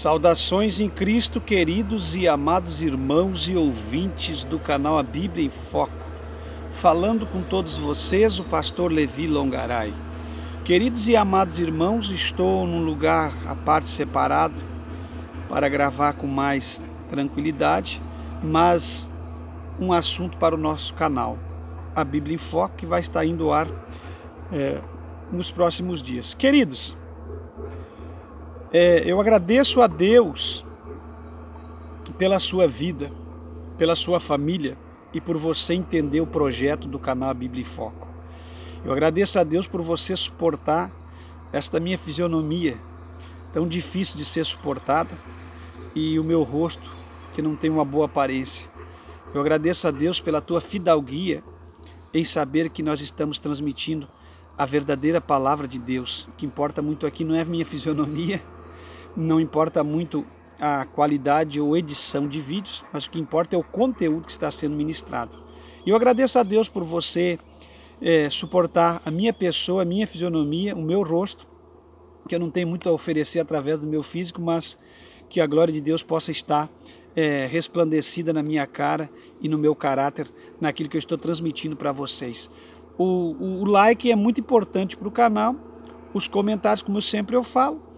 Saudações em Cristo, queridos e amados irmãos e ouvintes do canal A Bíblia em Foco. Falando com todos vocês, o pastor Levi Longaray. Queridos e amados irmãos, estou num lugar à parte separado para gravar com mais tranquilidade, mas um assunto para o nosso canal, A Bíblia em Foco, que vai estar indo ao ar nos próximos dias. Queridos, eu agradeço a Deus pela sua vida, pela sua família e por você entender o projeto do canal A Bíblia em Foco. Eu agradeço a Deus por você suportar esta minha fisionomia tão difícil de ser suportada e o meu rosto que não tem uma boa aparência. Eu agradeço a Deus pela tua fidalguia em saber que nós estamos transmitindo a verdadeira palavra de Deus. O que importa muito aqui não é a minha fisionomia, não importa muito a qualidade ou edição de vídeos, mas o que importa é o conteúdo que está sendo ministrado. E eu agradeço a Deus por você suportar a minha pessoa, a minha fisionomia, o meu rosto, que eu não tenho muito a oferecer através do meu físico, mas que a glória de Deus possa estar resplandecida na minha cara e no meu caráter, naquilo que eu estou transmitindo para vocês. O like é muito importante para o canal, os comentários, como sempre eu falo,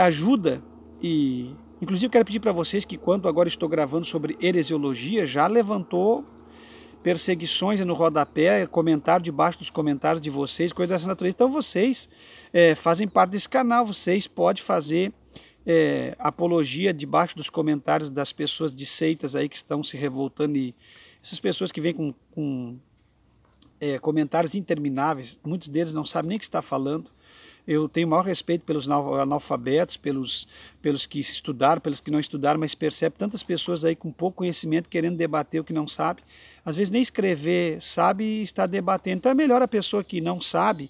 ajuda. E inclusive eu quero pedir para vocês que, quando agora estou gravando sobre heresiologia, já levantou perseguições no rodapé, comentário debaixo dos comentários de vocês, coisas dessa natureza. Então vocês fazem parte desse canal, vocês podem fazer apologia debaixo dos comentários das pessoas de seitas aí que estão se revoltando, e essas pessoas que vêm com comentários intermináveis, muitos deles não sabem nem o que está falando. Eu tenho o maior respeito pelos analfabetos, pelos que estudaram, pelos que não estudaram, mas percebe tantas pessoas aí com pouco conhecimento querendo debater o que não sabe. Às vezes nem escrever sabe e está debatendo. Então é melhor a pessoa que não sabe,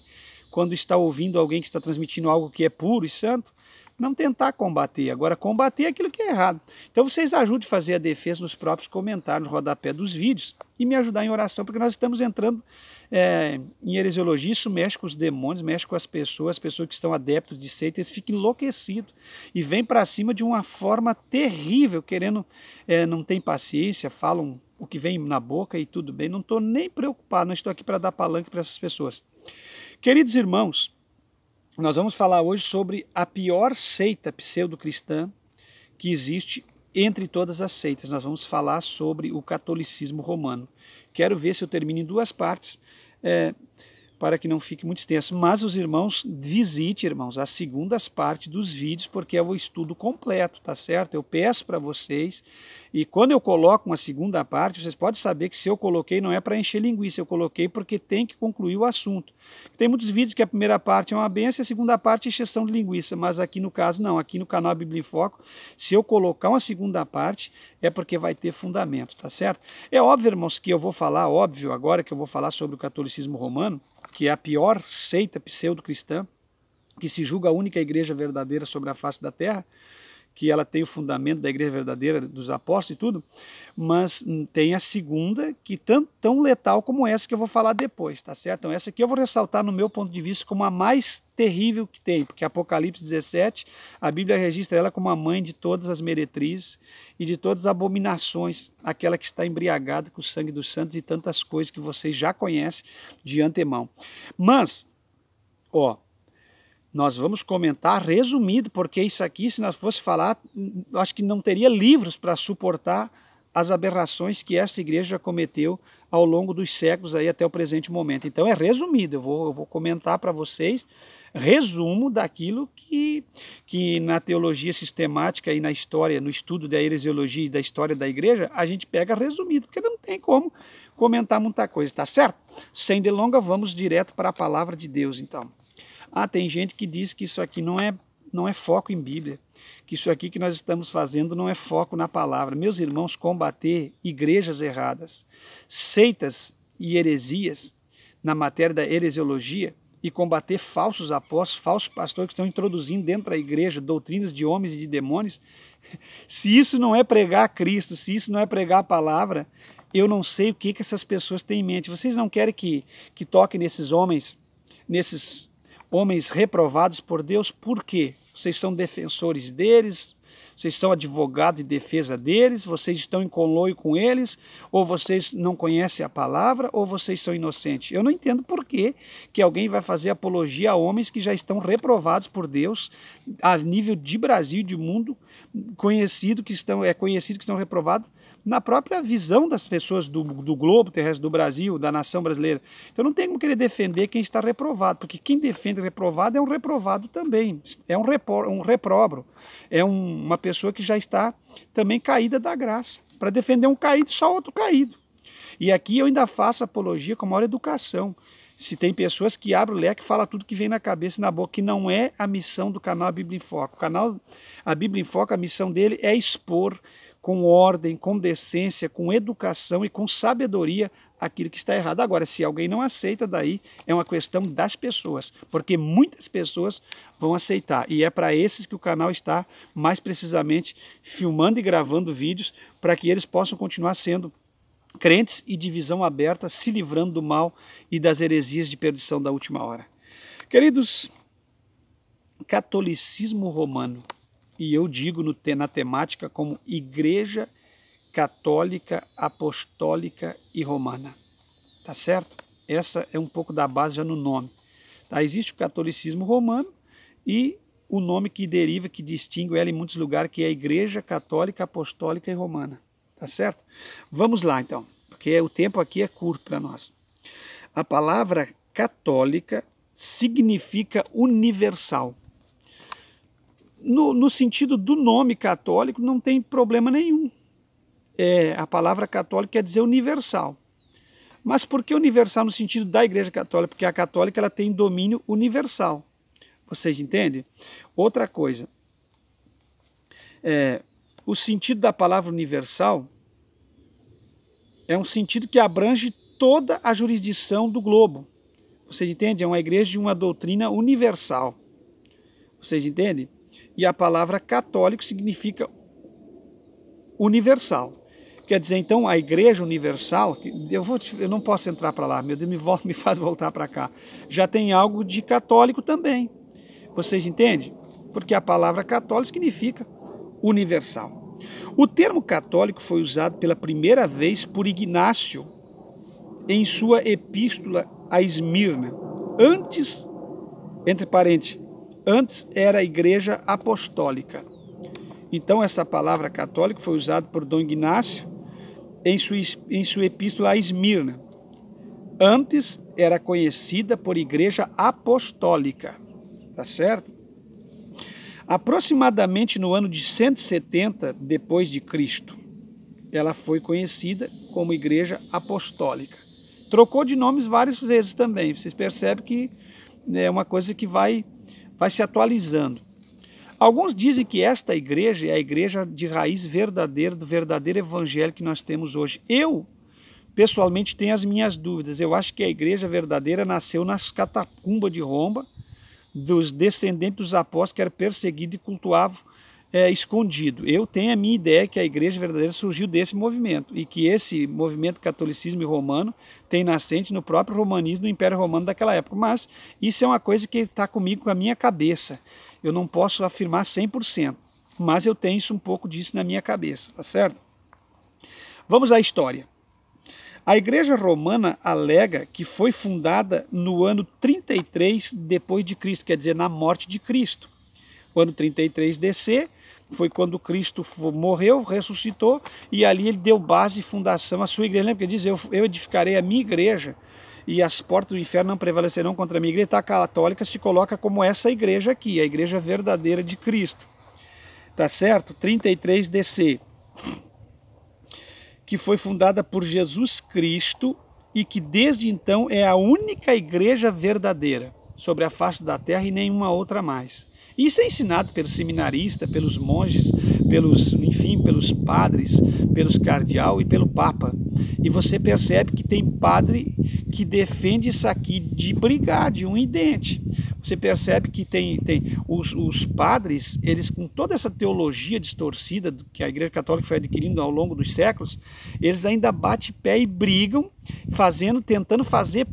quando está ouvindo alguém que está transmitindo algo que é puro e santo, não tentar combater. Agora, combater aquilo que é errado. Então vocês ajudem a fazer a defesa nos próprios comentários, no rodapé dos vídeos, e me ajudar em oração, porque nós estamos entrando em heresiologia. Isso mexe com os demônios, mexe com as pessoas que estão adeptos de seita, eles ficam enlouquecidos e vêm para cima de uma forma terrível, querendo, não tem paciência, falam o que vem na boca e tudo bem, não estou nem preocupado, não estou aqui para dar palanque para essas pessoas. Queridos irmãos, nós vamos falar hoje sobre a pior seita pseudo-cristã que existe entre todas as seitas. Nós vamos falar sobre o catolicismo romano. Quero ver se eu termino em duas partes, para que não fique muito extenso. Mas os irmãos, visite, irmãos, as segundas partes dos vídeos, porque é o estudo completo, tá certo? Eu peço para vocês, e quando eu coloco uma segunda parte, vocês podem saber que se eu coloquei não é para encher linguiça, eu coloquei porque tem que concluir o assunto. Tem muitos vídeos que a primeira parte é uma benção e a segunda parte é encheção de linguiça, mas aqui no caso não, aqui no canal Bíblia em Foco, se eu colocar uma segunda parte, é porque vai ter fundamento, tá certo? É óbvio, irmãos, que eu vou falar, óbvio agora que eu vou falar sobre o catolicismo romano, que é a pior seita pseudo-cristã, que se julga a única igreja verdadeira sobre a face da terra, que ela tem o fundamento da igreja verdadeira dos apóstolos e tudo, mas tem a segunda, que tão letal como essa que eu vou falar depois, tá certo? Então essa aqui eu vou ressaltar no meu ponto de vista como a mais terrível que tem, porque Apocalipse 17, a Bíblia registra ela como a mãe de todas as meretrizes e de todas as abominações, aquela que está embriagada com o sangue dos santos e tantas coisas que vocês já conhecem de antemão. Mas, nós vamos comentar resumido, porque isso aqui, se nós fosse falar, acho que não teria livros para suportar as aberrações que essa igreja já cometeu ao longo dos séculos aí até o presente momento. Então é resumido, eu vou comentar para vocês resumo daquilo que na teologia sistemática e na história, no estudo da heresiologia e da história da igreja, a gente pega resumido, porque não tem como comentar muita coisa, tá certo? Sem delonga, vamos direto para a palavra de Deus, então. Tem gente que diz que isso aqui não é foco em Bíblia, que isso aqui que nós estamos fazendo não é foco na palavra. Meus irmãos, combater igrejas erradas, seitas e heresias na matéria da heresiologia e combater falsos apóstolos, falsos pastores que estão introduzindo dentro da igreja doutrinas de homens e de demônios, se isso não é pregar a Cristo, se isso não é pregar a palavra, eu não sei o que essas pessoas têm em mente. Vocês não querem que toque nesses homens reprovados por Deus? Por quê? Vocês são defensores deles, Vocês são advogados de defesa deles? Vocês estão em conluio com eles? Ou vocês não conhecem a palavra? Ou vocês são inocentes? Eu não entendo por que alguém vai fazer apologia a homens que já estão reprovados por Deus a nível de Brasil e de mundo, conhecido que estão reprovados na própria visão das pessoas do globo terrestre, do Brasil, da nação brasileira. Então não tem como querer defender quem está reprovado, porque quem defende reprovado é um reprovado também, é um repróbaro, é uma pessoa que já está também caída da graça. Para defender um caído, só outro caído. E aqui eu ainda faço apologia com a maior educação. Se tem pessoas que abrem o leque e falam tudo que vem na cabeça e na boca, que não é a missão do canal A Bíblia em Foco. O canal A Bíblia em Foco, a missão dele é expor com ordem, com decência, com educação e com sabedoria aquilo que está errado. Agora, se alguém não aceita, daí é uma questão das pessoas, porque muitas pessoas vão aceitar. E é para esses que o canal está, mais precisamente, filmando e gravando vídeos, para que eles possam continuar sendo crentes e de visão aberta, se livrando do mal e das heresias de perdição da última hora. Queridos, catolicismo romano, e eu digo na temática como Igreja Católica, Apostólica e Romana. Tá certo? Essa é um pouco da base já no nome. Tá? Existe o catolicismo romano e o nome que deriva, que distingue ela em muitos lugares, que é a Igreja Católica, Apostólica e Romana. Tá certo? Vamos lá então, porque o tempo aqui é curto para nós. A palavra católica significa universal. No sentido do nome católico, não tem problema nenhum. A palavra católica quer dizer universal. Mas por que universal no sentido da Igreja Católica? Porque a católica ela tem domínio universal. Vocês entendem? Outra coisa, o sentido da palavra universal é um sentido que abrange toda a jurisdição do globo. Vocês entendem? É uma igreja de uma doutrina universal. Vocês entendem? E a palavra católico significa universal. Quer dizer, então, a Igreja Universal, eu não posso entrar para lá, meu Deus, me faz voltar para cá. Já tem algo de católico também. Vocês entendem? Porque a palavra católico significa universal. O termo católico foi usado pela primeira vez por Ignácio em sua epístola a Esmirna. Antes, entre parênteses, antes era a Igreja Apostólica. Então essa palavra católico foi usada por Dom Ignácio em sua epístola a Esmirna. Antes era conhecida por Igreja Apostólica. Tá certo? Aproximadamente no ano de 170 depois de Cristo, ela foi conhecida como Igreja Apostólica. Trocou de nomes várias vezes também. Vocês percebem que é uma coisa que vai se atualizando. Alguns dizem que esta igreja é a igreja de raiz verdadeira, do verdadeiro evangelho que nós temos hoje. Eu, pessoalmente, tenho as minhas dúvidas. Eu acho que a igreja verdadeira nasceu nas catacumbas de Roma, dos descendentes dos apóstolos que eram perseguidos e cultuavam escondido. Eu tenho a minha ideia que a igreja verdadeira surgiu desse movimento e que esse movimento catolicismo e romano tem nascente no próprio romanismo, no Império Romano daquela época. Mas isso é uma coisa que está comigo, com a minha cabeça. Eu não posso afirmar 100%, mas eu tenho um pouco disso na minha cabeça, tá certo? Vamos à história. A Igreja Romana alega que foi fundada no ano 33 depois de Cristo, quer dizer, na morte de Cristo. O ano 33 DC foi quando Cristo morreu, ressuscitou, e ali ele deu base e fundação à sua igreja. Lembra que ele diz, eu edificarei a minha igreja e as portas do inferno não prevalecerão contra a minha igreja. A católica se coloca como essa igreja aqui, a igreja verdadeira de Cristo. Tá certo? 33 DC. Que foi fundada por Jesus Cristo e que desde então é a única igreja verdadeira sobre a face da terra e nenhuma outra mais. Isso é ensinado pelos seminaristas, pelos monges, pelos padres, pelos cardeal e pelo papa. E você percebe que tem padre que defende isso aqui de brigar, de um idente. você percebe que tem os padres, eles com toda essa teologia distorcida que a Igreja Católica foi adquirindo ao longo dos séculos, eles ainda batem pé e brigam, tentando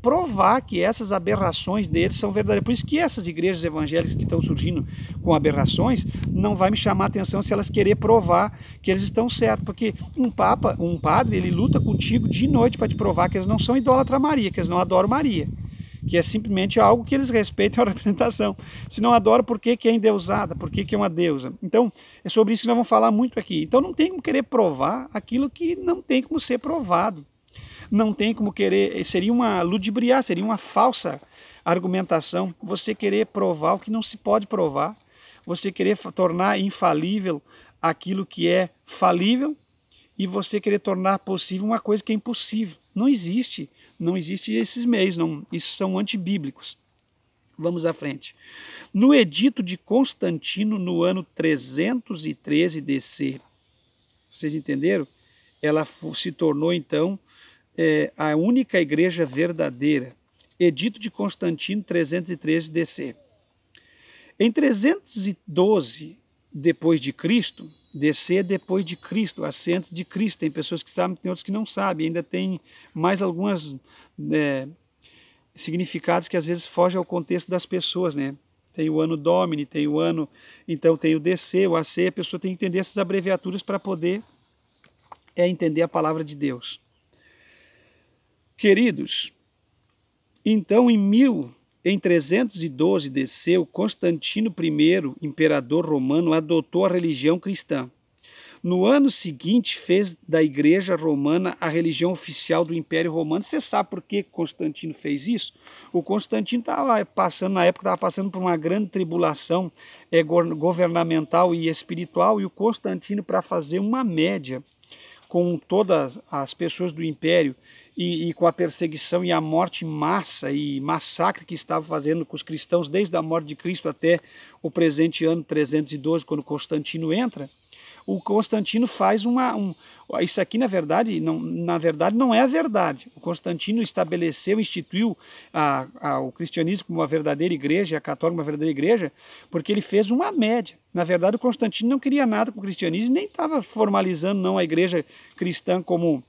provar que essas aberrações deles são verdadeiras. Por isso que essas igrejas evangélicas que estão surgindo com aberrações, não vai me chamar a atenção se elas querer provar que eles estão certos, porque um padre, ele luta contigo de noite para te provar que eles não são idólatra a Maria, que eles não adoram Maria, que é simplesmente algo que eles respeitam a representação. Se não adoram, por que é endeusada? Por que é uma deusa? Então, é sobre isso que nós vamos falar muito aqui. Então, não tem como querer provar aquilo que não tem como ser provado. Não tem como querer, seria uma ludibriar, seria uma falsa argumentação. Você querer provar o que não se pode provar. Você querer tornar infalível aquilo que é falível e você querer tornar possível uma coisa que é impossível. Não existe. Não existem esses meios, não, isso são antibíblicos. Vamos à frente. No edito de Constantino, no ano 313 DC, vocês entenderam? Ela se tornou, então, a única igreja verdadeira. Edito de Constantino, 313 DC. Em 312 depois de Cristo, DC é depois de Cristo, AC antes de Cristo. Tem pessoas que sabem, tem outros que não sabem. Ainda tem mais algumas significados que às vezes fogem ao contexto das pessoas, né? Tem o ano Domini, tem o ano... Então tem o DC, o AC, a pessoa tem que entender essas abreviaturas para poder entender a palavra de Deus. Queridos, então em 312 DC, o Constantino I, imperador romano, adotou a religião cristã. No ano seguinte, fez da Igreja Romana a religião oficial do Império Romano. Você sabe por que Constantino fez isso? O Constantino estava passando, na época, por uma grande tribulação governamental e espiritual, e o Constantino, para fazer uma média com todas as pessoas do Império, e com a perseguição e a morte em massa e massacre que estava fazendo com os cristãos desde a morte de Cristo até o presente ano 312, quando Constantino entra, o Constantino faz isso aqui na verdade não é a verdade. O Constantino instituiu o cristianismo como uma verdadeira igreja, a católica uma verdadeira igreja, porque ele fez uma média. Na verdade, o Constantino não queria nada com o cristianismo, nem estava formalizando não a igreja cristã como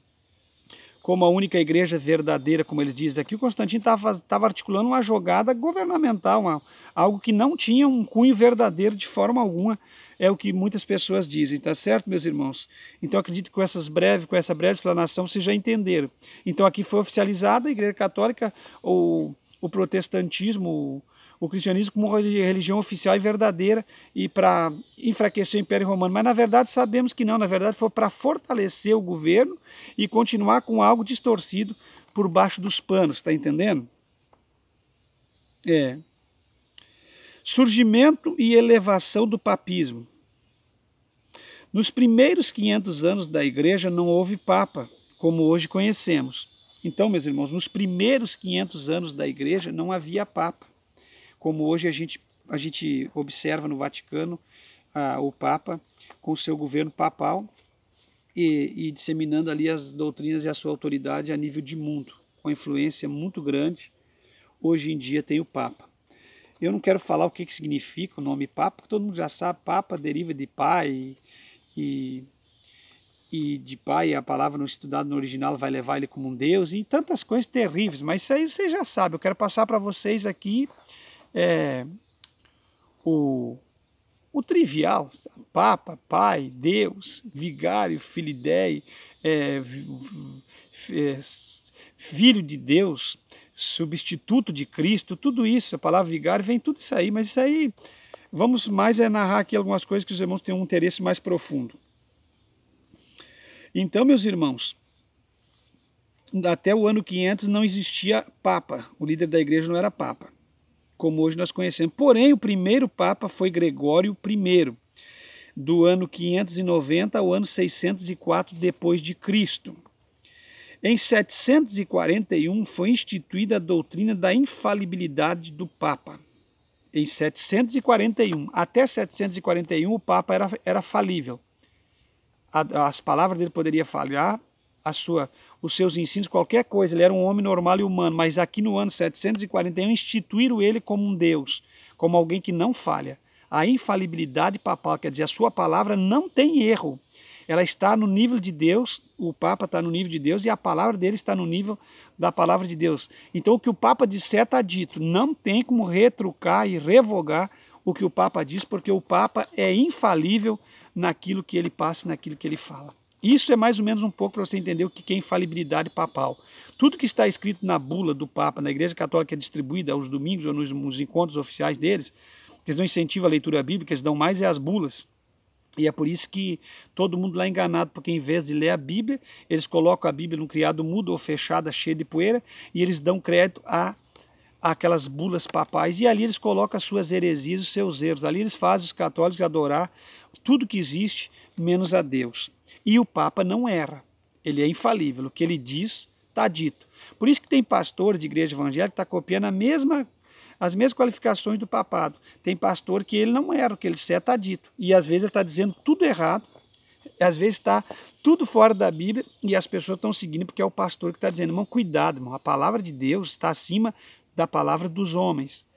a única igreja verdadeira, como eles dizem aqui. O Constantino estava articulando uma jogada governamental, algo que não tinha um cunho verdadeiro de forma alguma, é o que muitas pessoas dizem, tá certo, meus irmãos? Então acredito que com essa breve explanação vocês já entenderam. Então aqui foi oficializada a Igreja Católica, o protestantismo, o cristianismo como religião oficial e verdadeira, e para enfraquecer o Império Romano. Mas na verdade sabemos que não, na verdade foi para fortalecer o governo e continuar com algo distorcido por baixo dos panos, está entendendo? Surgimento e elevação do papismo. Nos primeiros 500 anos da igreja não houve papa, como hoje conhecemos. Então, meus irmãos, nos primeiros 500 anos da igreja não havia papa, como hoje a gente observa no Vaticano o papa com o seu governo papal e disseminando ali as doutrinas e a sua autoridade a nível de mundo, com influência muito grande. Hoje em dia tem o papa. Eu não quero falar o que significa o nome papa, porque todo mundo já sabe, papa deriva de pai, e de pai, a palavra não estudada no original vai levar ele como um deus, e tantas coisas terríveis, mas isso aí vocês já sabem. Eu quero passar para vocês aqui o trivial: papa, pai, Deus, vigário, filidei, filho de Deus, substituto de Cristo, tudo isso, a palavra vigário vem tudo isso aí, mas isso aí, vamos mais narrar aqui algumas coisas que os irmãos têm um interesse mais profundo. Então, meus irmãos, até o ano 500 não existia papa, o líder da igreja não era papa, como hoje nós conhecemos. Porém, o primeiro papa foi Gregório I, do ano 590 ao ano 604 depois de Cristo. Em 741 foi instituída a doutrina da infalibilidade do Papa. Em 741, até 741 o Papa era falível. As palavras dele poderiam falhar, os seus ensinos, qualquer coisa. Ele era um homem normal e humano, mas aqui no ano 741 instituíram ele como um Deus. como alguém que não falha. A infalibilidade papal, quer dizer, a sua palavra não tem erro. Ela está no nível de Deus, o Papa está no nível de Deus e a palavra dele está no nível da palavra de Deus. Então o que o Papa disser está dito, não tem como retrucar e revogar o que o Papa diz, porque o Papa é infalível naquilo que ele passa, naquilo que ele fala. Isso é mais ou menos um pouco para você entender o que é infalibilidade papal. Tudo que está escrito na bula do Papa, na Igreja Católica, é distribuída aos domingos ou nos encontros oficiais deles, eles não incentivam a leitura bíblica, eles dão mais as bulas. E é por isso que todo mundo lá é enganado, porque em vez de ler a Bíblia, eles colocam a Bíblia num criado mudo ou fechada, cheia de poeira, e eles dão crédito àquelas bulas papais, e ali eles colocam as suas heresias, os seus erros. Ali eles fazem os católicos adorar tudo que existe, menos a Deus. E o Papa não erra, ele é infalível, o que ele diz está dito. Por isso que tem pastores de igreja evangélica que está copiando as mesmas qualificações do papado. Tem pastor que ele não erra, o que ele disser está dito. E às vezes ele está dizendo tudo errado, às vezes está tudo fora da Bíblia e as pessoas estão seguindo porque é o pastor que está dizendo. Irmão, cuidado, irmão, a palavra de Deus está acima da palavra dos homens.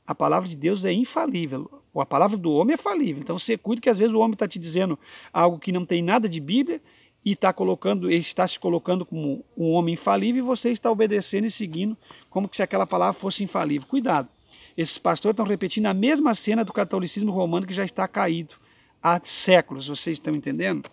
A palavra de Deus é infalível, a palavra do homem é falível. Então você cuida que às vezes o homem está te dizendo algo que não tem nada de Bíblia e está se colocando como um homem infalível e você está obedecendo e seguindo como se aquela palavra fosse infalível. Cuidado, esses pastores estão repetindo a mesma cena do catolicismo romano que já está caído há séculos, vocês estão entendendo?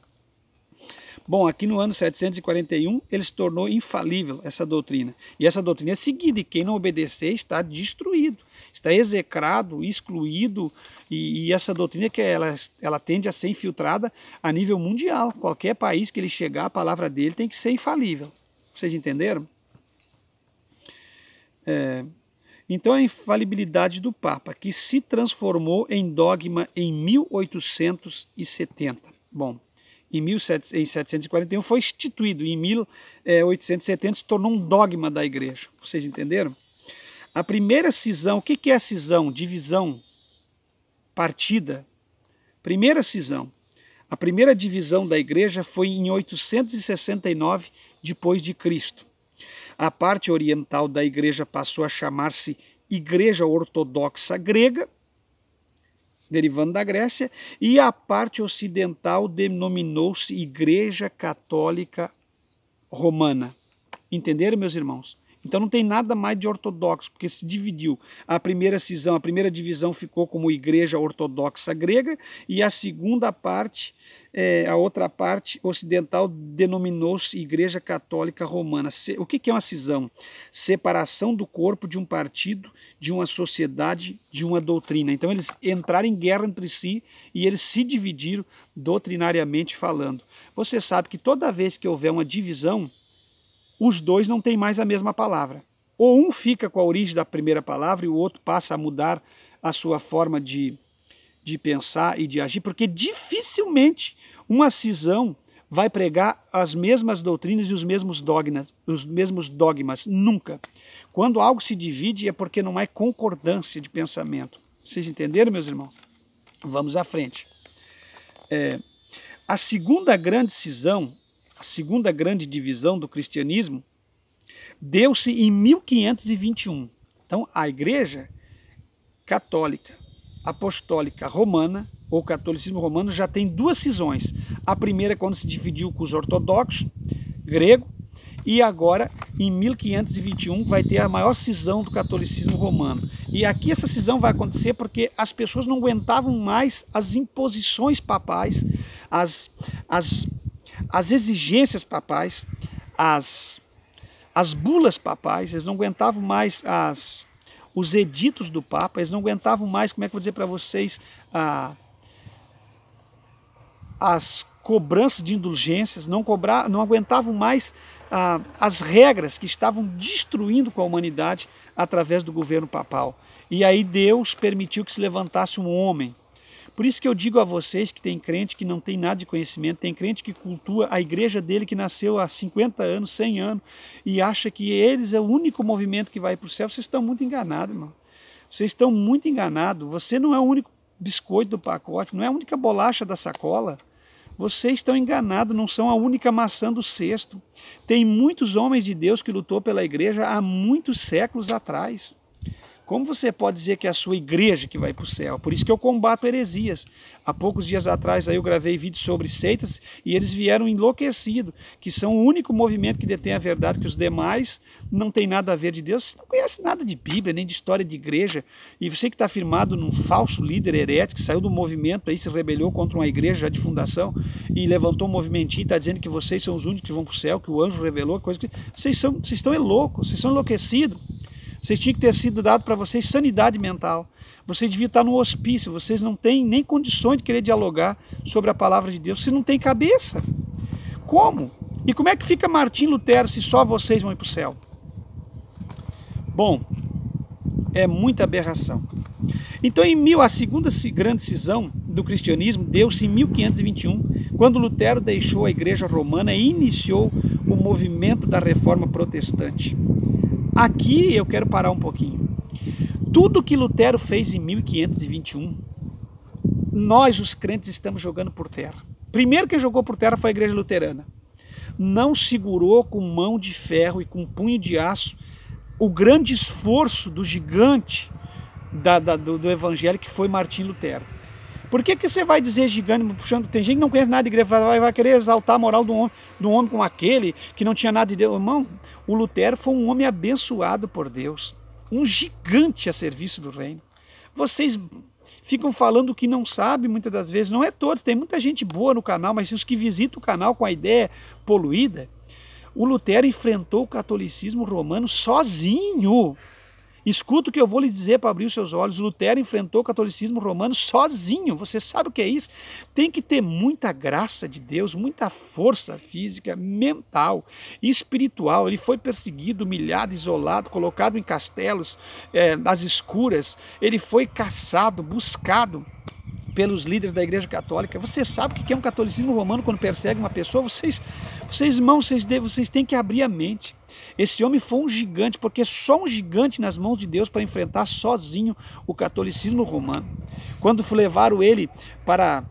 Bom, aqui no ano 741 ele se tornou infalível essa doutrina. E essa doutrina é seguida e quem não obedecer está destruído, está execrado, excluído. E essa doutrina que ela tende a ser infiltrada a nível mundial. Qualquer país que ele chegar, a palavra dele tem que ser infalível. Vocês entenderam? Então a infalibilidade do Papa, que se transformou em dogma em 1870. Bom, em 741 foi instituído, em 1870 se tornou um dogma da igreja. Vocês entenderam? A primeira cisão, o que é cisão? Divisão, partida. Primeira cisão. A primeira divisão da igreja foi em 869 depois de Cristo. A parte oriental da igreja passou a chamar-se Igreja Ortodoxa Grega, derivando da Grécia, e a parte ocidental denominou-se Igreja Católica Romana. Entenderam, meus irmãos? Então não tem nada mais de ortodoxo, porque se dividiu. A primeira cisão, a primeira divisão ficou como Igreja Ortodoxa Grega, e a segunda parte, a outra parte ocidental, denominou-se Igreja Católica Romana. O que é uma cisão? Separação do corpo de um partido, de uma sociedade, de uma doutrina. Então eles entraram em guerra entre si e eles se dividiram doutrinariamente falando. Você sabe que toda vez que houver uma divisão, os dois não têm mais a mesma palavra. Ou um fica com a origem da primeira palavra e o outro passa a mudar a sua forma de pensar e de agir, porque dificilmente uma cisão vai pregar as mesmas doutrinas e os mesmos dogmas, nunca. Quando algo se divide é porque não há concordância de pensamento. Vocês entenderam, meus irmãos? Vamos à frente. A segunda grande cisão, a segunda grande divisão do cristianismo, deu-se em 1521. Então, a Igreja Católica Apostólica Romana, ou Catolicismo Romano, já tem duas cisões. A primeira, quando se dividiu com os ortodoxos, grego, e agora, em 1521, vai ter a maior cisão do catolicismo romano. E aqui essa cisão vai acontecer porque as pessoas não aguentavam mais as imposições papais, as exigências papais, as bulas papais, eles não aguentavam mais os editos do Papa, eles não aguentavam mais, como é que eu vou dizer para vocês, as cobranças de indulgências, não aguentavam mais as regras que estavam destruindo com a humanidade através do governo papal. E aí Deus permitiu que se levantasse um homem. Por isso que eu digo a vocês que tem crente que não tem nada de conhecimento, tem crente que cultua a igreja dele que nasceu há 50 anos, 100 anos, e acha que eles é o único movimento que vai para o céu. Vocês estão muito enganados, irmão. Vocês estão muito enganados. Você não é o único biscoito do pacote, não é a única bolacha da sacola. Vocês estão enganados, não são a única maçã do cesto. Tem muitos homens de Deus que lutou pela igreja há muitos séculos atrás. Como você pode dizer que é a sua igreja que vai para o céu? Por isso que eu combato heresias. Há poucos dias atrás aí eu gravei vídeo sobre seitas e eles vieram enlouquecidos, que são o único movimento que detém a verdade, que os demais não tem nada a ver de Deus. Você não conhece nada de Bíblia, nem de história de igreja. E você que está firmado num falso líder herético, que saiu do movimento aí, se rebelou contra uma igreja já de fundação e levantou um movimentinho e está dizendo que vocês são os únicos que vão para o céu, que o anjo revelou, coisa que... Vocês estão loucos, vocês são enlouquecidos. Vocês tinham que ter sido dado para vocês sanidade mental. Vocês deviam estar no hospício, vocês não têm nem condições de querer dialogar sobre a palavra de Deus. Vocês não têm cabeça. Como? E como é que fica Martim Lutero se só vocês vão ir para o céu? Bom, é muita aberração. Então, a segunda grande cisão do cristianismo deu-se em 1521, quando Lutero deixou a Igreja Romana e iniciou o movimento da Reforma Protestante. Aqui eu quero parar um pouquinho. Tudo que Lutero fez em 1521, nós, os crentes, estamos jogando por terra. Primeiro que jogou por terra foi a Igreja Luterana. Não segurou com mão de ferro e com punho de aço o grande esforço do gigante do evangelho que foi Martim Lutero. Por que você vai dizer gigante, puxando? Tem gente que não conhece nada de igreja, vai querer exaltar a moral de um homem como aquele, que não tinha nada de Deus. Irmão, o Lutero foi um homem abençoado por Deus, um gigante a serviço do reino. Vocês ficam falando o que não sabem muitas das vezes, não é todos, tem muita gente boa no canal, mas os que visitam o canal com a ideia poluída. O Lutero enfrentou o catolicismo romano sozinho. Escuta o que eu vou lhe dizer para abrir os seus olhos. Lutero enfrentou o catolicismo romano sozinho. Você sabe o que é isso? Tem que ter muita graça de Deus, muita força física, mental e espiritual. Ele foi perseguido, humilhado, isolado, colocado em castelos, às escuras. Ele foi caçado, buscado pelos líderes da Igreja Católica. Você sabe o que é um catolicismo romano quando persegue uma pessoa? Vocês irmãos, vocês têm que abrir a mente. Esse homem foi um gigante, porque só um gigante nas mãos de Deus para enfrentar sozinho o catolicismo romano. Quando levaram ele para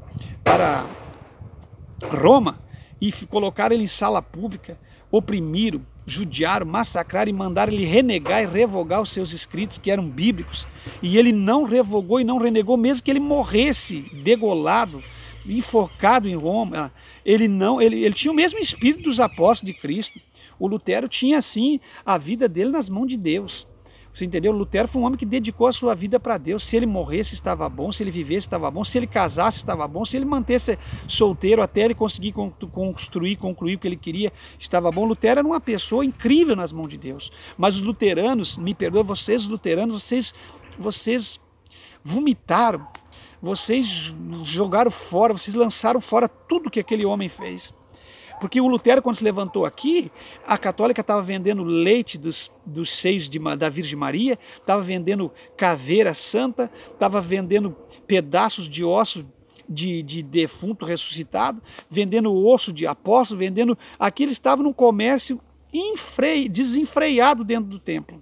Roma e colocaram ele em sala pública, oprimiram, judiaram, massacraram e mandaram ele renegar e revogar os seus escritos que eram bíblicos. E ele não revogou e não renegou, mesmo que ele morresse degolado, enforcado em Roma. Ele tinha o mesmo espírito dos apóstolos de Cristo. O Lutero tinha, assim, a vida dele nas mãos de Deus. Você entendeu? O Lutero foi um homem que dedicou a sua vida para Deus. Se ele morresse, estava bom. Se ele vivesse, estava bom. Se ele casasse, estava bom. Se ele mantesse solteiro até ele conseguir concluir o que ele queria, estava bom. Lutero era uma pessoa incrível nas mãos de Deus. Mas os luteranos, me perdoem, vocês, os luteranos, vocês vomitaram. Vocês jogaram fora, vocês lançaram fora tudo que aquele homem fez. Porque o Lutero, quando se levantou aqui, a católica estava vendendo leite dos seios da Virgem Maria, estava vendendo caveira santa, estava vendendo pedaços de ossos de defunto ressuscitado, vendendo osso de apóstolo, vendendo... Aqui eles estavam num comércio desenfreado dentro do templo.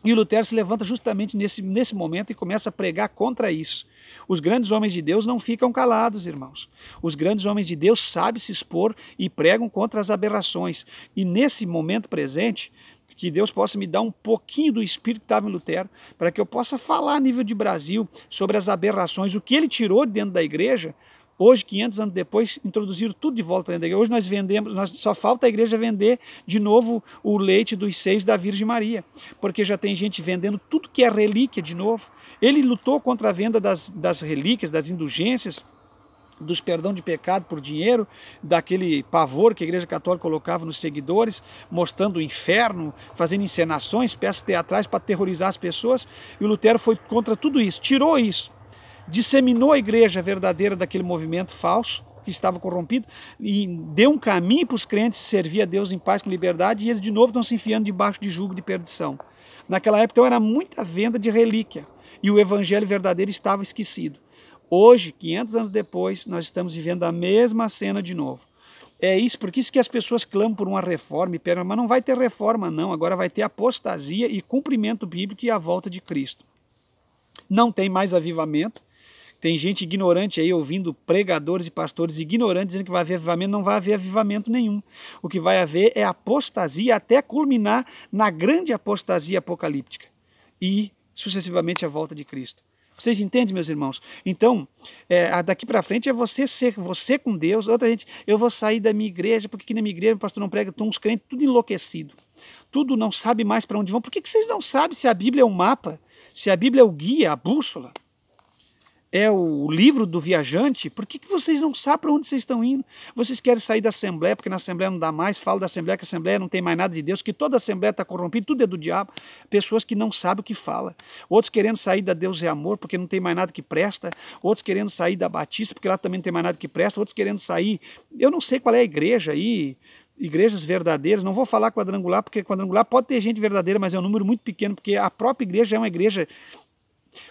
E o Lutero se levanta justamente nesse momento e começa a pregar contra isso. Os grandes homens de Deus não ficam calados, irmãos. Os grandes homens de Deus sabem se expor e pregam contra as aberrações. E nesse momento presente, que Deus possa me dar um pouquinho do espírito que estava em Lutero, para que eu possa falar a nível de Brasil sobre as aberrações, o que ele tirou de dentro da igreja. Hoje, 500 anos depois, introduziram tudo de volta para dentro da igreja. Hoje só falta a igreja vender de novo o leite dos seios da Virgem Maria, porque já tem gente vendendo tudo que é relíquia de novo. Ele lutou contra a venda das relíquias, das indulgências, dos perdão de pecado por dinheiro, daquele pavor que a Igreja Católica colocava nos seguidores, mostrando o inferno, fazendo encenações, peças teatrais para aterrorizar as pessoas. E o Lutero foi contra tudo isso, tirou isso, disseminou a igreja verdadeira daquele movimento falso, que estava corrompido, e deu um caminho para os crentes servir a Deus em paz com liberdade, e eles de novo estão se enfiando debaixo de jugo de perdição. Naquela época, então, era muita venda de relíquia, e o evangelho verdadeiro estava esquecido. Hoje, 500 anos depois, nós estamos vivendo a mesma cena de novo. É isso, porque isso que as pessoas clamam por uma reforma e pedem, mas não vai ter reforma não, agora vai ter apostasia e cumprimento bíblico e a volta de Cristo. Não tem mais avivamento. Tem gente ignorante aí ouvindo pregadores e pastores ignorantes dizendo que vai haver avivamento. Não vai haver avivamento nenhum. O que vai haver é apostasia até culminar na grande apostasia apocalíptica. E sucessivamente à volta de Cristo. Vocês entendem, meus irmãos? Então, daqui para frente é você ser você com Deus. Outra gente, eu vou sair da minha igreja, porque aqui na minha igreja o pastor não prega, estão uns crentes tudo enlouquecido. Tudo não sabe mais para onde vão. Por que vocês não sabem se a Bíblia é um mapa? Se a Bíblia é o guia, a bússola? É o livro do viajante? Por que vocês não sabem para onde vocês estão indo? Vocês querem sair da Assembleia, porque na Assembleia não dá mais, fala da Assembleia, que a Assembleia não tem mais nada de Deus, que toda a Assembleia está corrompida, tudo é do diabo. Pessoas que não sabem o que fala. Outros querendo sair da Deus é Amor, porque não tem mais nada que presta. Outros querendo sair da Batista, porque lá também não tem mais nada que presta. Outros querendo sair... Eu não sei qual é a igreja aí, igrejas verdadeiras. Não vou falar quadrangular, porque quadrangular pode ter gente verdadeira, mas é um número muito pequeno, porque a própria igreja é uma igreja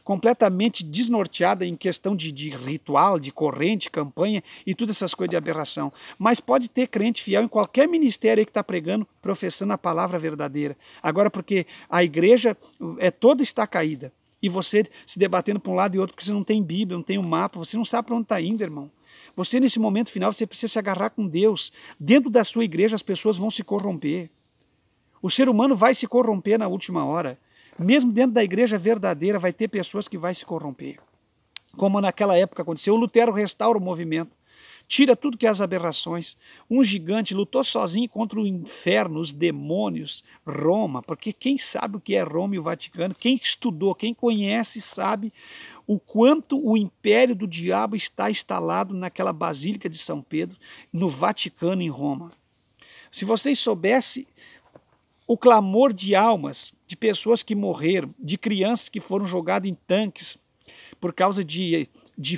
completamente desnorteada em questão de ritual, de corrente, campanha e todas essas coisas de aberração. Mas pode ter crente fiel em qualquer ministério aí que está pregando, professando a palavra verdadeira. Agora, porque a igreja toda está caída, e você se debatendo para um lado e outro, porque você não tem Bíblia, não tem um mapa, você não sabe para onde está indo, irmão. Você, nesse momento final, você precisa se agarrar com Deus. Dentro da sua igreja, as pessoas vão se corromper. O ser humano vai se corromper na última hora. Mesmo dentro da igreja verdadeira vai ter pessoas que vão se corromper. Como naquela época aconteceu, o Lutero restaura o movimento, tira tudo que é as aberrações. Um gigante lutou sozinho contra o inferno, os demônios, Roma, porque quem sabe o que é Roma e o Vaticano, quem estudou, quem conhece, sabe o quanto o império do diabo está instalado naquela Basílica de São Pedro, no Vaticano, em Roma. Se vocês soubessem o clamor de almas, de pessoas que morreram, de crianças que foram jogadas em tanques por causa de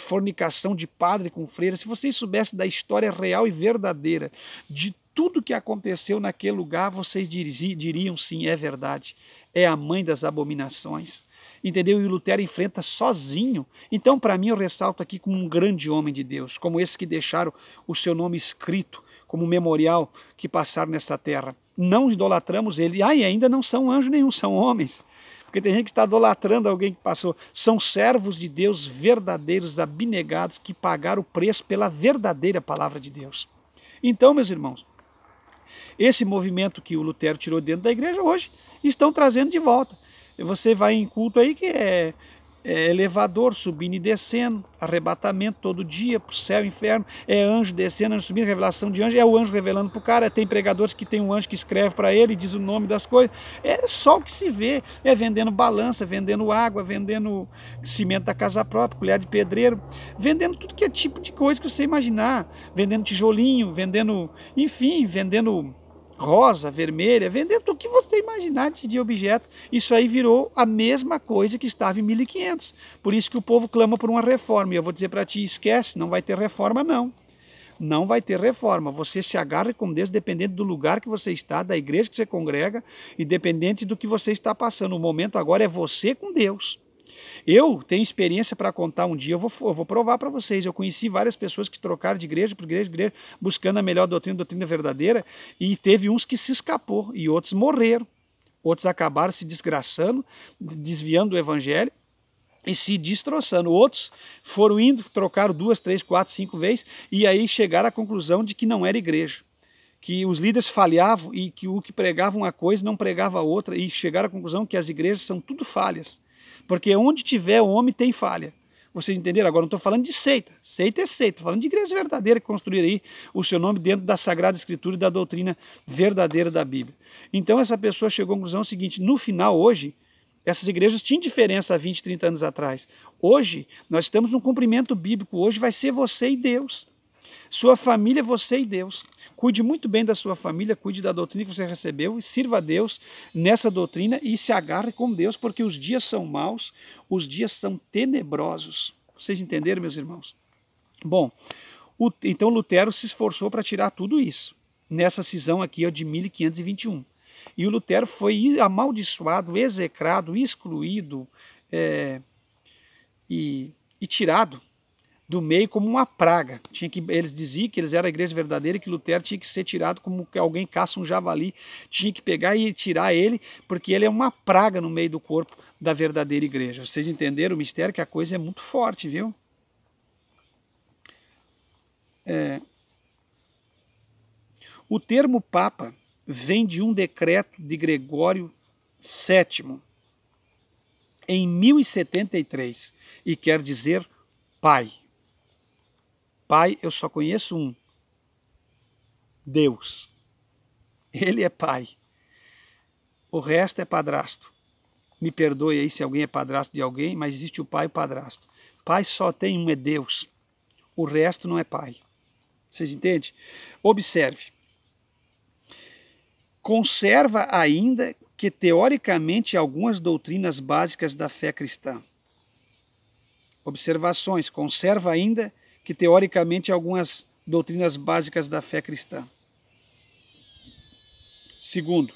fornicação de padre com freira, se vocês soubessem da história real e verdadeira, de tudo que aconteceu naquele lugar, vocês diriam sim, é verdade, é a mãe das abominações. Entendeu? E o Lutero enfrenta sozinho. Então, para mim, eu ressalto aqui como um grande homem de Deus, como esses que deixaram o seu nome escrito como memorial que passaram nessa terra. Não idolatramos ele. E ainda não são anjos nenhum, são homens. Porque tem gente que está idolatrando alguém que passou. São servos de Deus verdadeiros, abnegados, que pagaram o preço pela verdadeira palavra de Deus. Então, meus irmãos, esse movimento que o Lutero tirou dentro da igreja hoje, estão trazendo de volta. Você vai em culto aí que é elevador subindo e descendo, arrebatamento todo dia para o céu e inferno, é anjo descendo, anjo subindo, revelação de anjo, é o anjo revelando para o cara, tem pregadores que tem um anjo que escreve para ele e diz o nome das coisas, é só o que se vê, é vendendo balança, vendendo água, vendendo cimento da casa própria, colher de pedreiro, vendendo tudo que é tipo de coisa que você imaginar, vendendo tijolinho, vendendo, enfim, vendendo rosa, vermelha, vendendo o que você imaginar de objeto. Isso aí virou a mesma coisa que estava em 1500. Por isso que o povo clama por uma reforma. E eu vou dizer para ti, esquece, não vai ter reforma não. Não vai ter reforma. Você se agarra com Deus dependendo do lugar que você está, da igreja que você congrega e dependente do que você está passando. O momento agora é você com Deus. Eu tenho experiência para contar um dia, eu vou provar para vocês. Eu conheci várias pessoas que trocaram de igreja para igreja, buscando a melhor doutrina verdadeira, e teve uns que se escapou e outros morreram. Outros acabaram se desgraçando, desviando do evangelho e se destroçando. Outros foram indo, trocaram 2, 3, 4, 5 vezes e aí chegaram à conclusão de que não era igreja. Que os líderes falhavam e que o que pregava uma coisa não pregava outra, e chegaram à conclusão que as igrejas são tudo falhas. Porque onde tiver homem tem falha. Vocês entenderam? Agora não estou falando de seita. Seita é seita. Estou falando de igreja verdadeira que construíram aí o seu nome dentro da Sagrada Escritura e da doutrina verdadeira da Bíblia. Então essa pessoa chegou à conclusão seguinte, no final hoje, essas igrejas tinham diferença há 20, 30 anos atrás. Hoje, nós estamos num cumprimento bíblico. Hoje vai ser você e Deus. Sua família, você e Deus. Cuide muito bem da sua família, cuide da doutrina que você recebeu e sirva a Deus nessa doutrina e se agarre com Deus, porque os dias são maus, os dias são tenebrosos. Vocês entenderam, meus irmãos? Bom, então Lutero se esforçou para tirar tudo isso, nessa cisão aqui de 1521. E o Lutero foi amaldiçoado, execrado, excluído e tirado do meio como uma praga. Eles diziam que eles eram a igreja verdadeira e que Lutero tinha que ser tirado como que alguém caça um javali, tinha que pegar e tirar ele, porque ele é uma praga no meio do corpo da verdadeira igreja. Vocês entenderam o mistério? Que a coisa é muito forte, viu? O termo Papa vem de um decreto de Gregório VII. em 1073 e quer dizer Pai. Pai, eu só conheço um, Deus. Ele é Pai. O resto é padrasto. Me perdoe aí se alguém é padrasto de alguém, mas existe o pai e o padrasto. Pai só tem um, é Deus. O resto não é pai. Vocês entendem? Observe. Conserva ainda que, teoricamente, algumas doutrinas básicas da fé cristã. Observações. Conserva ainda que, teoricamente, algumas doutrinas básicas da fé cristã. Segundo,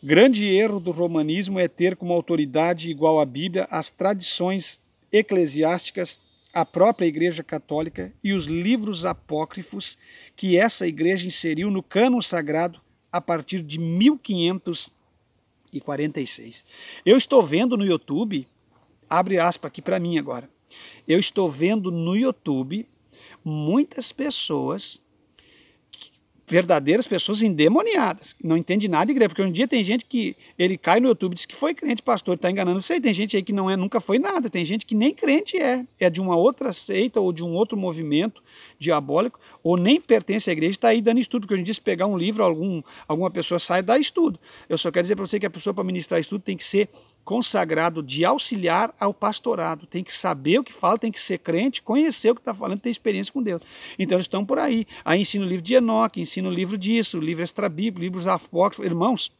grande erro do romanismo é ter como autoridade igual à Bíblia as tradições eclesiásticas, a própria Igreja Católica e os livros apócrifos que essa igreja inseriu no cânon sagrado a partir de 1546. Eu estou vendo no YouTube, abre aspas aqui para mim agora, eu estou vendo no YouTube muitas pessoas, verdadeiras pessoas endemoniadas, não entende nada de igreja, porque um dia tem gente que ele cai no YouTube e diz que foi crente, pastor, está enganando. Não sei, tem gente aí que não é, nunca foi nada, tem gente que nem crente é de uma outra seita ou de um outro movimento diabólico, ou nem pertence à igreja, está aí dando estudo, porque hoje em dia se pegar um livro, alguma pessoa sai e dá estudo. Eu só quero dizer para você que a pessoa, para ministrar estudo, tem que ser consagrado de auxiliar ao pastorado, tem que saber o que fala, tem que ser crente, conhecer o que está falando, ter experiência com Deus. Então eles estão por aí ensina o livro de Enoque, ensina o livro disso, o livro extrabíblico, livros apócrifos. Irmãos,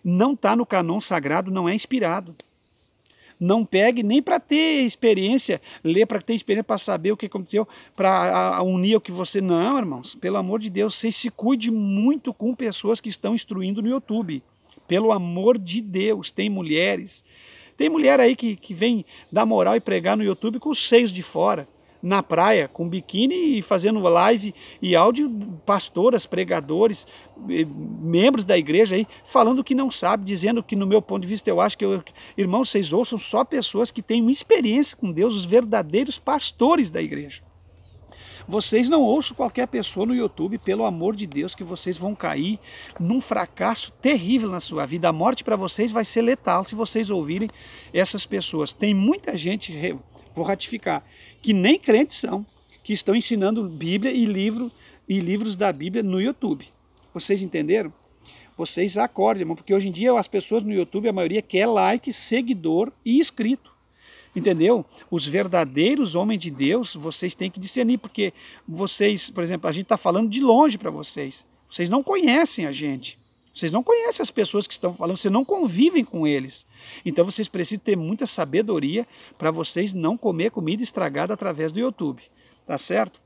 não está no canon sagrado, não é inspirado. Não pegue nem para ter experiência, lê para ter experiência, para saber o que aconteceu, para unir o que você... Não, irmãos, pelo amor de Deus, vocês se cuidem muito com pessoas que estão instruindo no YouTube. Pelo amor de Deus, tem mulheres. Tem mulher aí que vem dar moral e pregar no YouTube com os seios de fora, na praia, com biquíni e fazendo live e áudio, pastoras, pregadores, membros da igreja aí, falando que não sabe, dizendo que, no meu ponto de vista, eu acho que... Irmãos, vocês ouçam só pessoas que têm uma experiência com Deus, os verdadeiros pastores da igreja. Vocês não ouçam qualquer pessoa no YouTube, pelo amor de Deus, que vocês vão cair num fracasso terrível na sua vida. A morte para vocês vai ser letal se vocês ouvirem essas pessoas. Tem muita gente, vou ratificar, que nem crentes são, que estão ensinando Bíblia e livros da Bíblia no YouTube. Vocês entenderam? Vocês acordem, irmão, porque hoje em dia as pessoas no YouTube, a maioria quer like, seguidor e inscrito. Entendeu? Os verdadeiros homens de Deus, vocês têm que discernir, porque vocês, por exemplo, a gente está falando de longe para vocês. Vocês não conhecem a gente. Vocês não conhecem as pessoas que estão falando, vocês não convivem com eles. Então vocês precisam ter muita sabedoria para vocês não comer comida estragada através do YouTube. Tá certo?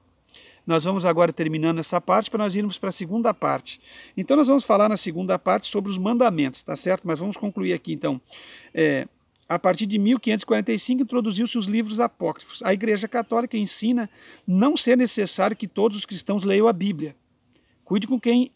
Nós vamos agora terminando essa parte para nós irmos para a segunda parte. Então nós vamos falar na segunda parte sobre os mandamentos, tá certo? Mas vamos concluir aqui então. A partir de 1545 introduziu-se os livros apócrifos. A Igreja Católica ensina não ser necessário que todos os cristãos leiam a Bíblia. Cuide com quem